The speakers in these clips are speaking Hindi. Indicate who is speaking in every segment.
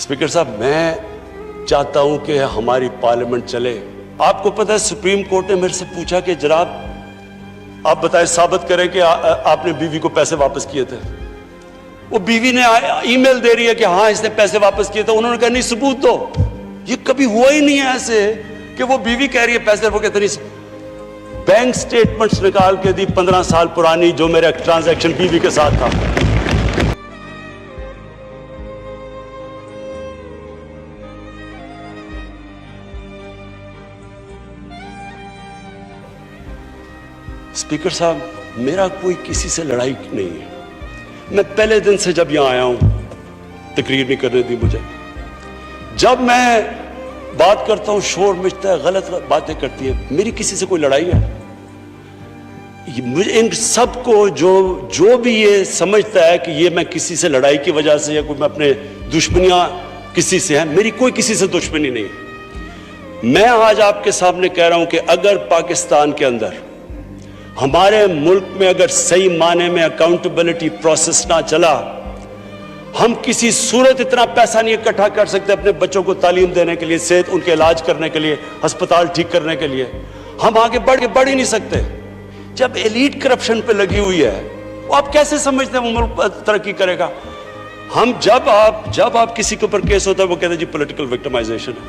Speaker 1: स्पीकर साहब, मैं चाहता हूं कि हमारी पार्लियामेंट चले। आपको पता है सुप्रीम कोर्ट ने मेरे से पूछा कि जनाब आप बताएं, साबित करें कि आपने बीवी को पैसे वापस किए थे। वो बीवी ने ईमेल दे रही है कि हाँ इसने पैसे वापस किए थे। उन्होंने कहा नहीं, सबूत दो। ये कभी हुआ ही नहीं है ऐसे कि वो बीवी कह रही है पैसे, वो कहते नहीं। बैंक स्टेटमेंट्स निकाल के दी 15 साल पुरानी, जो मेरा ट्रांजैक्शन बीवी के साथ था। स्पीकर साहब, मेरा कोई किसी से लड़ाई नहीं है। मैं पहले दिन से जब यहां आया हूं, तकरीर नहीं करने दी मुझे। जब मैं बात करता हूं शोर मचता है, गलत बातें करती है। मेरी किसी से कोई लड़ाई है? मुझे इन सबको जो भी ये समझता है कि ये मैं किसी से लड़ाई की वजह से या कोई मैं अपने दुश्मनियां किसी से है, मेरी कोई किसी से दुश्मनी नहीं है। मैं आज आपके सामने कह रहा हूं कि अगर पाकिस्तान के अंदर, हमारे मुल्क में अगर सही माने में अकाउंटेबिलिटी प्रोसेस ना चला, हम किसी सूरत इतना पैसा नहीं इकट्ठा कर सकते अपने बच्चों को तालीम देने के लिए, सेहत उनके इलाज करने के लिए, अस्पताल ठीक करने के लिए। हम आगे बढ़ ही नहीं सकते। जब एलीट करप्शन पे लगी हुई है, वो आप कैसे समझते हैं वो मुल्क तरक्की करेगा? हम जब आप किसी के ऊपर केस होता है, वो कहते हैं जी पॉलिटिकल विक्टिमाइजेशन है।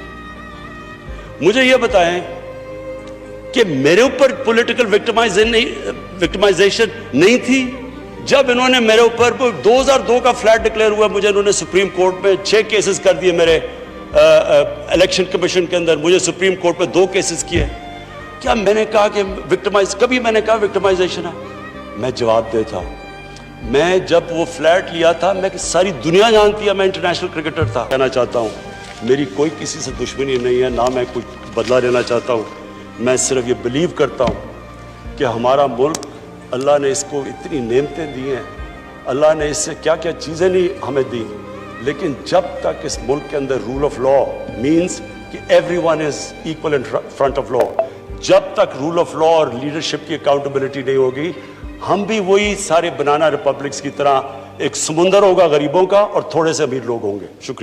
Speaker 1: मुझे ये बताएं कि मेरे ऊपर पॉलिटिकल विक्टिमाइजेशन नहीं थी जब इन्होंने मेरे ऊपर 2002 का फ्लैट डिक्लेयर हुआ, मुझे इन्होंने सुप्रीम कोर्ट में 6 केसेस कर दिए। मेरे इलेक्शन कमीशन के अंदर मुझे सुप्रीम कोर्ट में 2 केसेस किए। क्या मैंने कहा कि कभी मैंने कहा विक्टिमाइजेशन है? मैं जवाब देता हूं, मैं जब वो फ्लैट लिया था, मैं सारी दुनिया जानती है मैं इंटरनेशनल क्रिकेटर था। कहना चाहता हूं, मेरी कोई किसी से दुश्मनी नहीं है, ना मैं कुछ बदला लेना चाहता हूं। मैं सिर्फ ये बिलीव करता हूं कि हमारा मुल्क, अल्लाह ने इसको इतनी नेमतें दी हैं, अल्लाह ने इससे क्या क्या चीज़ें नहीं हमें दी, लेकिन जब तक इस मुल्क के अंदर रूल ऑफ लॉ मीन्स कि everyone is equal in front of law, जब तक रूल ऑफ लॉ और लीडरशिप की अकाउंटेबिलिटी नहीं होगी, हम भी वही सारे बनाना रिपब्लिक्स की तरह एक समुंदर होगा गरीबों का और थोड़े से अमीर लोग होंगे। शुक्रिया।